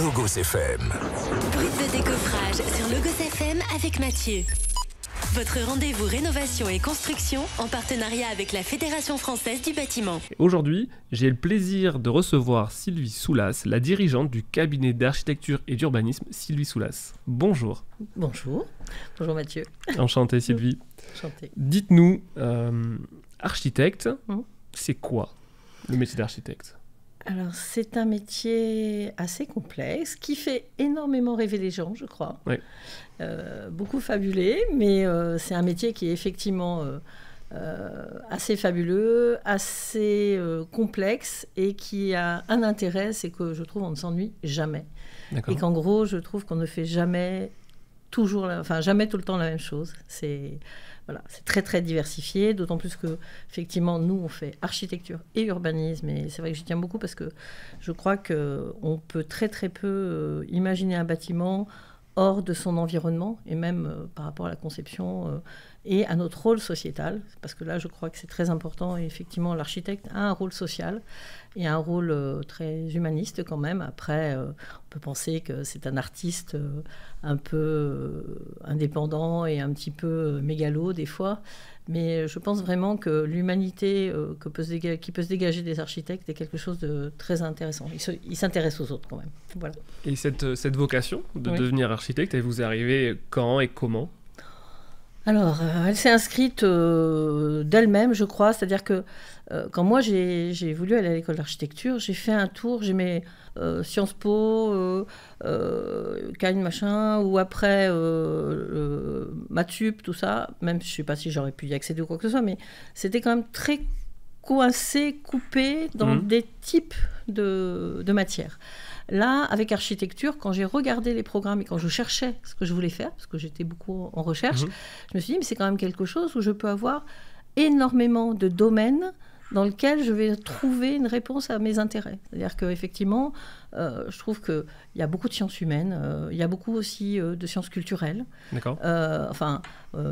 Logos FM. Brut de décoffrage sur Logos FM avec Mathieu. Votre rendez-vous rénovation et construction en partenariat avec la Fédération française du bâtiment. Aujourd'hui, j'ai le plaisir de recevoir Sylvie Soulas, la dirigeante du cabinet d'architecture et d'urbanisme Sylvie Soulas. Bonjour. Bonjour. Bonjour Mathieu. Enchanté Sylvie. Enchanté. Dites-nous, architecte, c'est quoi le métier d'architecte ? Alors, c'est un métier assez complexe qui fait énormément rêver les gens, je crois. Oui. Beaucoup fabulé, mais c'est un métier qui est effectivement assez fabuleux, assez complexe et qui a un intérêt, c'est que je trouve on ne s'ennuie jamais. D'accord. Et qu'en gros, je trouve qu'on ne fait jamais jamais tout le temps la même chose. C'est très très diversifié, d'autant plus que effectivement nous on fait architecture et urbanisme, et c'est vrai que j'y tiens beaucoup parce que je crois qu'on peut très très peu imaginer un bâtiment hors de son environnement, et même par rapport à la conception et à notre rôle sociétal, parce que là je crois que c'est très important, et effectivement l'architecte a un rôle social et un rôle très humaniste quand même. Après on peut penser que c'est un artiste un peu indépendant et un petit peu mégalo des fois, mais je pense vraiment que l'humanité qui peut se dégager des architectes est quelque chose de très intéressant. Ils s'intéressent aux autres quand même. Voilà. Et cette vocation de devenir architecte, elle vous est arrivée quand et comment ? Alors, elle s'est inscrite d'elle-même, je crois. C'est-à-dire que quand moi, j'ai voulu aller à l'école d'architecture, j'ai fait un tour, j'ai mis Sciences Po, Cagne, machin, ou après Mathup, tout ça. Même, je ne sais pas si j'aurais pu y accéder ou quoi que ce soit, mais c'était quand même très coincé, coupé dans des types de matières. Là, avec architecture, quand j'ai regardé les programmes et quand je cherchais ce que je voulais faire, parce que j'étais beaucoup en recherche, je me suis dit, mais c'est quand même quelque chose où je peux avoir énormément de domaines dans lesquels je vais trouver une réponse à mes intérêts. C'est-à-dire qu'effectivement, je trouve qu'il y a beaucoup de sciences humaines, il y a beaucoup aussi de sciences culturelles. D'accord.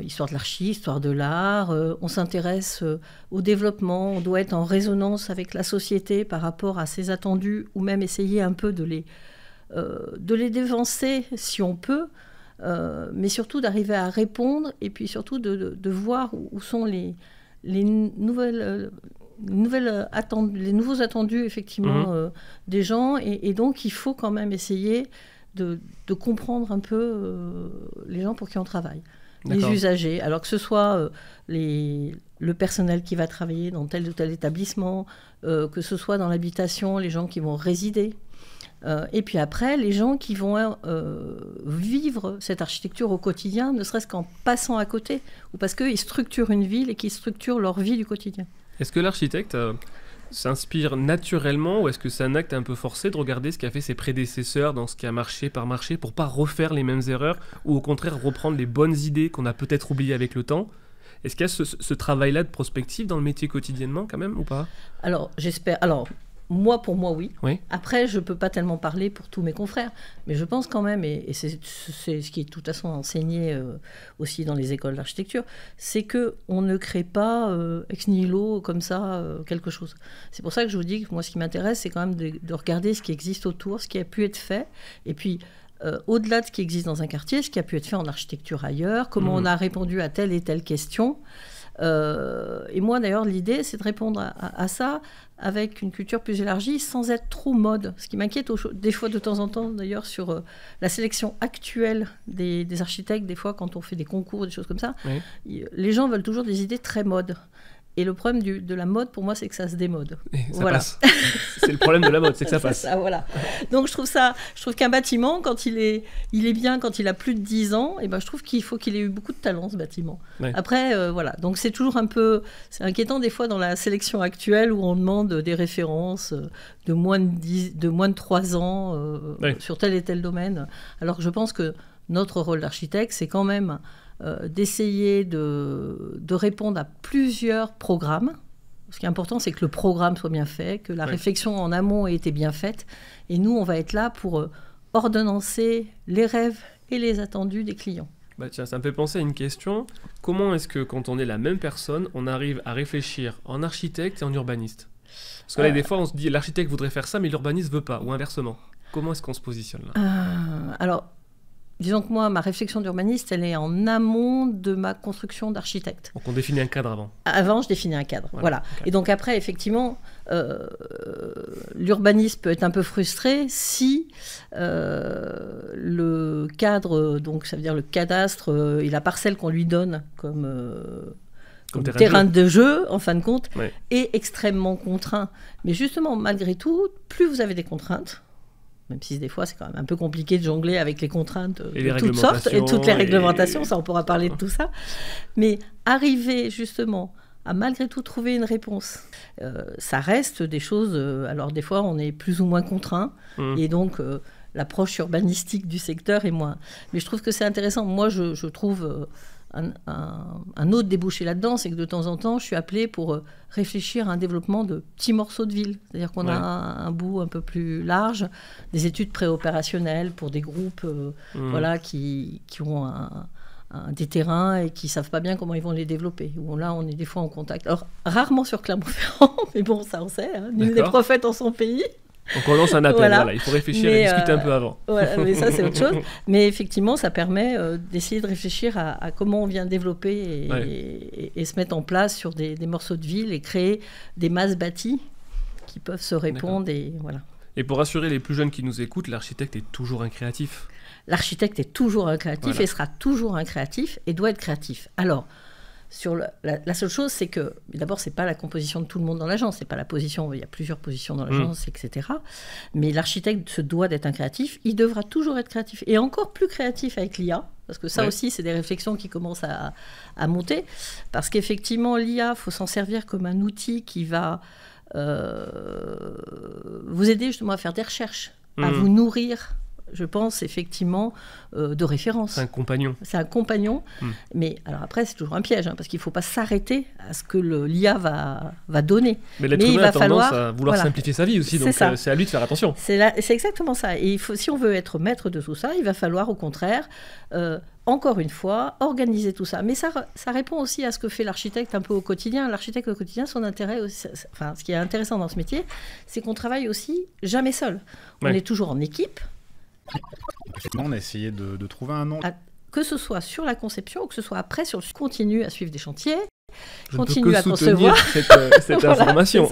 Histoire de l'archi, histoire de l'art, on s'intéresse au développement, on doit être en résonance avec la société par rapport à ses attendus, ou même essayer un peu de les dévancer si on peut, mais surtout d'arriver à répondre, et puis surtout de voir où sont les nouveaux attendus effectivement des gens, et donc il faut quand même essayer de comprendre un peu les gens pour qui on travaille. D'accord. Les usagers, alors que ce soit le personnel qui va travailler dans tel ou tel établissement, que ce soit dans l'habitation, les gens qui vont résider, et puis après, les gens qui vont vivre cette architecture au quotidien, ne serait-ce qu'en passant à côté, ou parce qu'ils structurent une ville et qu'ils structurent leur vie du quotidien. Est-ce que l'architecte s'inspire naturellement, ou est-ce que c'est un acte un peu forcé de regarder ce qu'a fait ses prédécesseurs dans ce qui a marché par marché pour pas refaire les mêmes erreurs, ou au contraire reprendre les bonnes idées qu'on a peut-être oubliées avec le temps ? Est-ce qu'il y a ce travail-là de prospective dans le métier quotidiennement quand même, ou pas ? Alors, j'espère... Pour moi, oui. Après, je ne peux pas tellement parler pour tous mes confrères, mais je pense quand même, et c'est ce qui est de toute façon enseigné aussi dans les écoles d'architecture, c'est qu'on ne crée pas ex nihilo comme ça quelque chose. C'est pour ça que je vous dis que moi, ce qui m'intéresse, c'est quand même de regarder ce qui existe autour, ce qui a pu être fait, et puis au-delà de ce qui existe dans un quartier, ce qui a pu être fait en architecture ailleurs, comment on a répondu à telle et telle question. Et moi, d'ailleurs, l'idée, c'est de répondre à ça avec une culture plus élargie, sans être trop mode. Ce qui m'inquiète des fois, de temps en temps, d'ailleurs, sur la sélection actuelle des architectes, des fois, quand on fait des concours, des choses comme ça, les gens veulent toujours des idées très mode. Et le problème de la mode, pour moi, c'est que ça se démode. Et ça passe. C'est le problème de la mode, c'est que ça passe. Ça, voilà. Donc je trouve qu'un bâtiment, quand il est bien, quand il a plus de 10 ans, et je trouve qu'il faut qu'il ait eu beaucoup de talent, ce bâtiment. Ouais. Après, voilà. Donc c'est toujours c'est inquiétant des fois dans la sélection actuelle, où on demande des références de moins de 3 ans sur tel et tel domaine. Alors que je pense que notre rôle d'architecte, c'est quand même d'essayer de répondre à plusieurs programmes. Ce qui est important, c'est que le programme soit bien fait, que la réflexion en amont ait été bien faite. Et nous, on va être là pour ordonnancer les rêves et les attendus des clients. Tiens, ça me fait penser à une question. Comment est-ce que, quand on est la même personne, on arrive à réfléchir en architecte et en urbaniste ? Parce que là, des fois, on se dit l'architecte voudrait faire ça, mais l'urbaniste ne veut pas, ou inversement. Comment est-ce qu'on se positionne là? Alors, disons que moi, ma réflexion d'urbaniste, elle est en amont de ma construction d'architecte. Donc on définit un cadre avant. Avant, je définis un cadre, voilà. Et donc après, effectivement, l'urbaniste peut être un peu frustré si le cadre, donc ça veut dire le cadastre et la parcelle qu'on lui donne comme terrain de jeu, en fin de compte, est extrêmement contraint. Mais justement, malgré tout, plus vous avez des contraintes, même si des fois c'est quand même un peu compliqué de jongler avec les contraintes de toutes sortes et toutes les réglementations, ça on pourra parler de tout ça, mais arriver justement à malgré tout trouver une réponse, ça reste des choses, alors des fois on est plus ou moins contraint, et donc l'approche urbanistique du secteur est moins, mais je trouve que c'est intéressant. Moi je trouve un autre débouché là-dedans, c'est que de temps en temps, je suis appelée pour réfléchir à un développement de petits morceaux de ville. C'est-à-dire qu'on a un bout un peu plus large, des études préopérationnelles pour des groupes voilà, qui ont des terrains et qui ne savent pas bien comment ils vont les développer. Où là, on est des fois en contact. Alors, rarement sur Clermont-Ferrand, mais bon, ça on sait, hein, nul n'est prophète en son pays. Donc on lance un appel, voilà. Il faut réfléchir et discuter un peu avant. Voilà, mais ça c'est autre chose. Mais effectivement, ça permet d'essayer de réfléchir à comment on vient développer et se mettre en place sur des morceaux de ville et créer des masses bâties qui peuvent se répondre. Et, voilà. Et pour rassurer les plus jeunes qui nous écoutent, l'architecte est toujours un créatif. L'architecte est toujours un créatif et sera toujours un créatif et doit être créatif. Alors, sur la seule chose, c'est que, d'abord, ce n'est pas la composition de tout le monde dans l'agence, c'est pas la position, il y a plusieurs positions dans l'agence, etc. Mais l'architecte se doit d'être un créatif, il devra toujours être créatif, et encore plus créatif avec l'IA, parce que ça aussi, c'est des réflexions qui commencent à monter, parce qu'effectivement, l'IA, il faut s'en servir comme un outil qui va vous aider justement à faire des recherches, à vous nourrir, je pense, effectivement, de référence. C'est un compagnon. C'est un compagnon. Mais alors après, c'est toujours un piège, hein, parce qu'il ne faut pas s'arrêter à ce que l'IA va donner. Mais l'être humain a tendance à vouloir simplifier sa vie aussi, donc c'est à lui de faire attention. C'est exactement ça. Et si on veut être maître de tout ça, il va falloir, au contraire, encore une fois, organiser tout ça. Mais ça répond aussi à ce que fait l'architecte un peu au quotidien. L'architecte au quotidien, son intérêt, enfin, ce qui est intéressant dans ce métier, c'est qu'on travaille aussi jamais seul. On est toujours en équipe. On a essayé de trouver un nom. Que ce soit sur la conception ou que ce soit après, continue à suivre des chantiers, continue à concevoir cette information.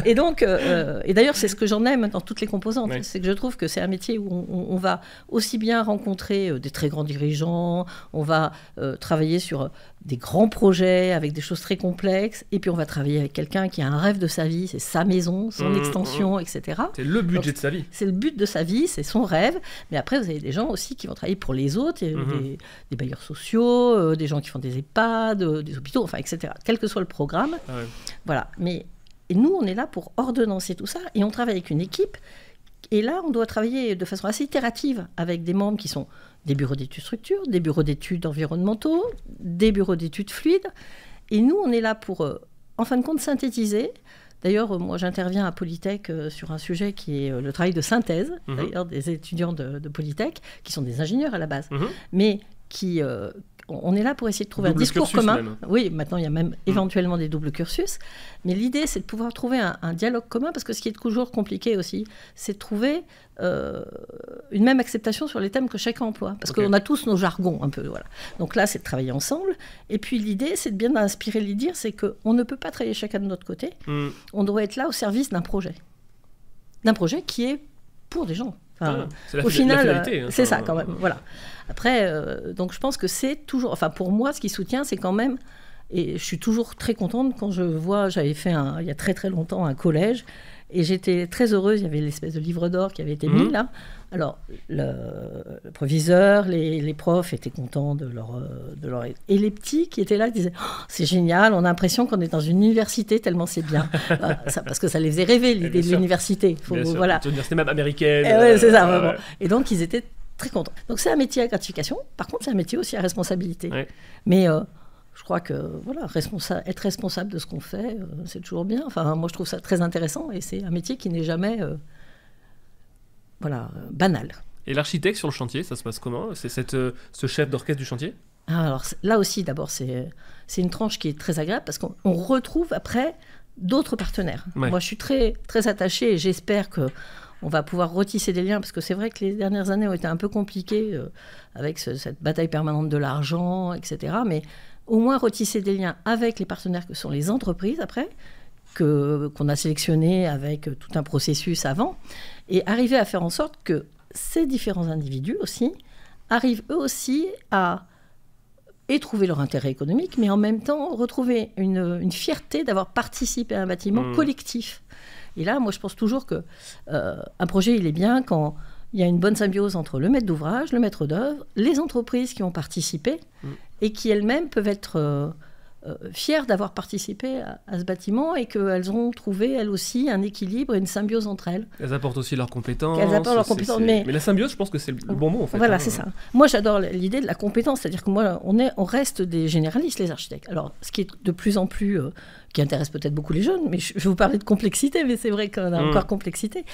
Et donc, et d'ailleurs, c'est ce que j'en aime dans toutes les composantes. C'est que je trouve que c'est un métier où on va aussi bien rencontrer des très grands dirigeants, on va travailler sur des grands projets avec des choses très complexes, et puis on va travailler avec quelqu'un qui a un rêve de sa vie, c'est sa maison, son extension, etc. C'est le budget de sa vie. C'est le but de sa vie, c'est son rêve. Mais après, vous avez des gens aussi qui vont travailler pour les autres, des bailleurs sociaux, des gens qui font des EHPAD, des hôpitaux, enfin, etc. Quel que soit le programme. Voilà. Et nous, on est là pour ordonnancer tout ça, et on travaille avec une équipe. Et là, on doit travailler de façon assez itérative avec des membres qui sont des bureaux d'études structures, des bureaux d'études environnementaux, des bureaux d'études fluides. Et nous, on est là pour, en fin de compte, synthétiser. D'ailleurs, moi, j'interviens à Polytech sur un sujet qui est le travail de synthèse, d'ailleurs, des étudiants de Polytech, qui sont des ingénieurs à la base, mais qui... on est là pour essayer de trouver un discours commun. Même. Oui, maintenant, il y a même éventuellement des doubles cursus. Mais l'idée, c'est de pouvoir trouver un dialogue commun, parce que ce qui est toujours compliqué aussi, c'est de trouver une même acceptation sur les thèmes que chacun emploie. Parce qu'on a tous nos jargons, un peu. Voilà. Donc là, c'est de travailler ensemble. Et puis l'idée, c'est de bien inspirer les dire, c'est qu'on ne peut pas travailler chacun de notre côté. On doit être là au service d'un projet. D'un projet qui est pour des gens. Enfin, au final, c'est ça quand même. Voilà. Après, donc je pense que c'est toujours... Enfin, pour moi, ce qui soutient, c'est quand même... Et je suis toujours très contente quand je vois... J'avais fait, il y a très très longtemps, un collège, et j'étais très heureuse. Il y avait l'espèce de livre d'or qui avait été mis là. Alors, le proviseur, les profs étaient contents de leur... Et les petits qui étaient là disaient « C'est génial, on a l'impression qu'on est dans une université tellement c'est bien. » Parce que ça les faisait rêver, l'idée de l'université. Voilà. Une université même américaine. C'est ça, vraiment. Et donc, ils étaient très contents. Donc, c'est un métier à gratification. Par contre, c'est un métier aussi à responsabilité. Mais... je crois que voilà, être responsable de ce qu'on fait, c'est toujours bien. Enfin, moi, je trouve ça très intéressant, et c'est un métier qui n'est jamais banal. Et l'architecte sur le chantier, ça se passe comment ? C'est ce chef d'orchestre du chantier ? Alors là aussi, d'abord, c'est une tranche qui est très agréable, parce qu'on retrouve après d'autres partenaires. Moi, je suis très, très attachée, et j'espère que on va pouvoir retisser des liens, parce que c'est vrai que les dernières années ont été un peu compliquées avec cette bataille permanente de l'argent, etc. Mais au moins retisser des liens avec les partenaires que sont les entreprises après, qu'on a sélectionné avec tout un processus avant, et arriver à faire en sorte que ces différents individus aussi arrivent eux aussi à trouver leur intérêt économique, mais en même temps retrouver une fierté d'avoir participé à un bâtiment collectif. Et là, moi, je pense toujours qu'un projet, il est bien quand il y a une bonne symbiose entre le maître d'ouvrage, le maître d'œuvre, les entreprises qui ont participé et qui elles-mêmes peuvent être fières d'avoir participé à ce bâtiment et qu'elles ont trouvé, elles aussi, un équilibre et une symbiose entre elles. Elles apportent aussi leurs compétences. Elles apportent leurs compétences. Mais la symbiose, je pense que c'est le bon mot, en fait. Voilà, c'est ça. Moi, j'adore l'idée de la compétence. C'est-à-dire que moi, on reste des généralistes, les architectes. Alors, ce qui est de plus en plus... qui intéresse peut-être beaucoup les jeunes, mais je vais vous parler de complexité, mais c'est vrai qu'on a encore complexité.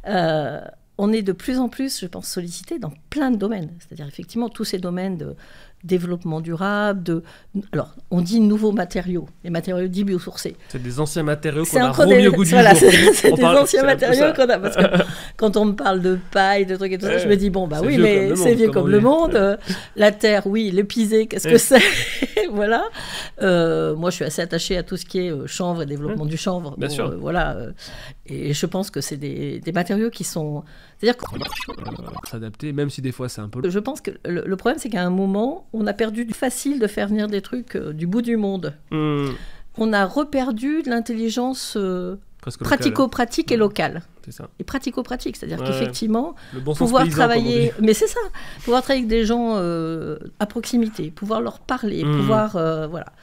On est de plus en plus, je pense, sollicité dans plein de domaines. C'est-à-dire, effectivement, tous ces domaines de développement durable, alors, on dit nouveaux matériaux, les matériaux dits biosourcés. C'est des anciens matériaux qu'on a remis au goût du jour. C'est des anciens matériaux qu'on a, parce que quand on me parle de paille, de trucs et tout ça, je me dis, bon, bah oui, mais c'est vieux comme le monde. La terre, oui, le pisé, qu'est-ce que c'est? Voilà. Moi, je suis assez attachée à tout ce qui est chanvre et développement du chanvre. Bien sûr. Voilà. Et je pense que c'est des matériaux qui sont... C'est-à-dire s'adapter, même si des fois c'est un peu... Je pense que le problème, c'est qu'à un moment, on a perdu du facile de faire venir des trucs du bout du monde. On a reperdu de l'intelligence pratico-pratique et locale. C'est ça. Et pratico-pratique, c'est-à-dire qu'effectivement, le bon sens pouvoir paysan, travailler... Mais c'est ça, pouvoir travailler avec des gens à proximité, pouvoir leur parler, pouvoir... voilà.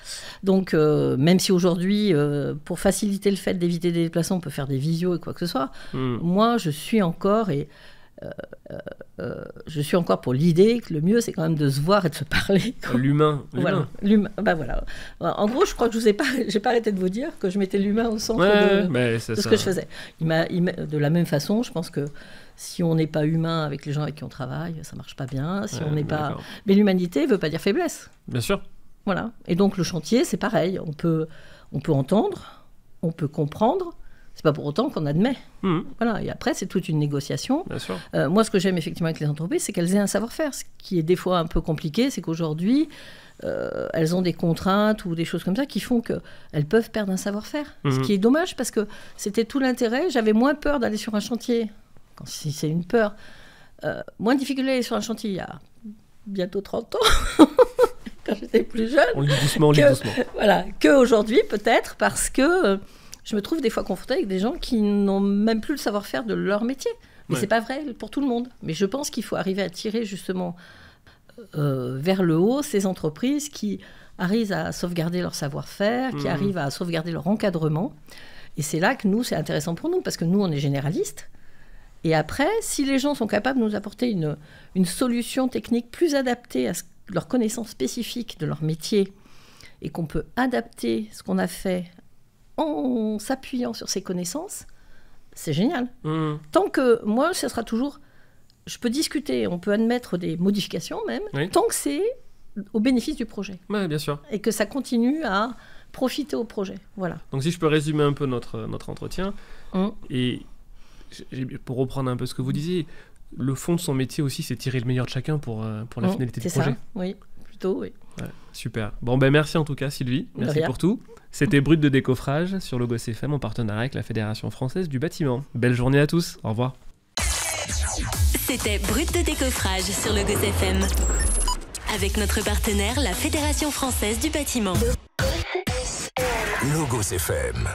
Donc, même si aujourd'hui, pour faciliter le fait d'éviter des déplacements, on peut faire des visios et quoi que ce soit, moi, je suis encore... je suis encore pour l'idée que le mieux, c'est quand même de se voir et de se parler. L'humain. Voilà. Bah voilà. En gros, je crois que j'ai pas arrêté de vous dire que je mettais l'humain au centre de ce que je faisais. De la même façon, je pense que si on n'est pas humain avec les gens avec qui on travaille, ça marche pas bien. Si on n'est pas... D'accord. Mais l'humanité ne veut pas dire faiblesse. Bien sûr. Voilà. Et donc le chantier, c'est pareil. On peut entendre, on peut comprendre. C'est pas pour autant qu'on admet. Voilà. Et après, c'est toute une négociation. Bien sûr. Moi, ce que j'aime effectivement avec les entreprises, c'est qu'elles aient un savoir-faire. Ce qui est des fois un peu compliqué, c'est qu'aujourd'hui, elles ont des contraintes ou des choses comme ça qui font qu'elles peuvent perdre un savoir-faire. Ce qui est dommage parce que c'était tout l'intérêt. J'avais moins peur d'aller sur un chantier, si c'est une peur, moins de difficulté d'aller sur un chantier il y a bientôt 30 ans, quand j'étais plus jeune. On lit doucement, Voilà, qu'aujourd'hui, peut-être, parce que... je me trouve des fois confrontée avec des gens qui n'ont même plus le savoir-faire de leur métier. Mais c'est pas vrai pour tout le monde. Mais je pense qu'il faut arriver à tirer justement vers le haut ces entreprises qui arrivent à sauvegarder leur savoir-faire, qui arrivent à sauvegarder leur encadrement. Et c'est là que nous, c'est intéressant pour nous, parce que nous, on est généralistes. Et après, si les gens sont capables de nous apporter une solution technique plus adaptée à leurs connaissances spécifiques de leur métier, et qu'on peut adapter ce qu'on a fait en s'appuyant sur ses connaissances, c'est génial. Tant que, moi, ça sera toujours... Je peux discuter, on peut admettre des modifications même, tant que c'est au bénéfice du projet. Oui, bien sûr. Et que ça continue à profiter au projet. Voilà. Donc si je peux résumer un peu notre entretien, et pour reprendre un peu ce que vous disiez, le fond de son métier aussi, c'est tirer le meilleur de chacun pour la finalité du projet. C'est ça, oui, plutôt, oui. Ouais, super. Bon, merci en tout cas, Sylvie. Merci pour tout. C'était Brut de décoffrage sur Logos FM en partenariat avec la Fédération Française du Bâtiment. Belle journée à tous. Au revoir. C'était Brut de décoffrage sur Logos FM. Avec notre partenaire, la Fédération Française du Bâtiment. Logos FM.